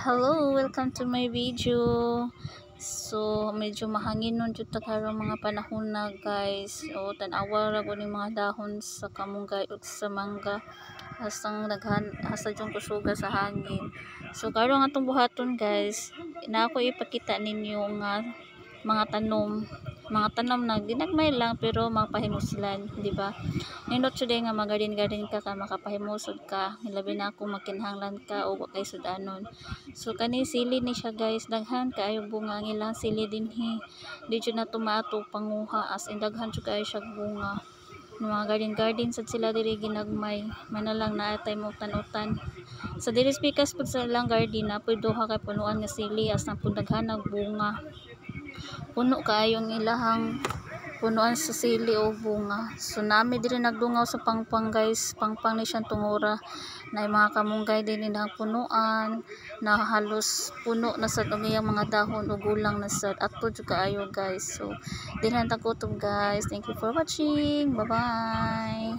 Hello, welcome to my video. So, medyo mahangin nun jud ta karong mga panahon na guys. O tan-awa ra gud mga dahon sa kamunggay ug sa mangga. Hasta jung kusuga sa hangin. So, karong atong buhaton guys, na ako ipakita ninyo nga mga tanom na ginagmay lang pero mapahimuslan, di ba? Nindot jud nga magarden ka makapahimusod ka, labi na kung makinahanglan ka o kay sudanon. So kani sili ni siya guys, daghan kaayo bunga ang ilang sili dinhi. Di jud na tumato panguha as in daghan jud kaayo siya bunga. Mga garden sad sila diri ginagmay, man lang naatay mo tanutan. Sa diri speakers pud sa ilang garden na pud duha ka punuan nga sili as na pud daghan ng bunga. Puno kaayong ilahang punuan sa sili o bunga. So nami diri nagdungaw sa pangpang guys, pangpang ni siyang tungura na mga kamunggay din nang punuan na halos puno na sa iyang mga dahon o gulang na sad ato jud kaayo guys. So dinhan ta kutob guys, thank you for watching, bye bye.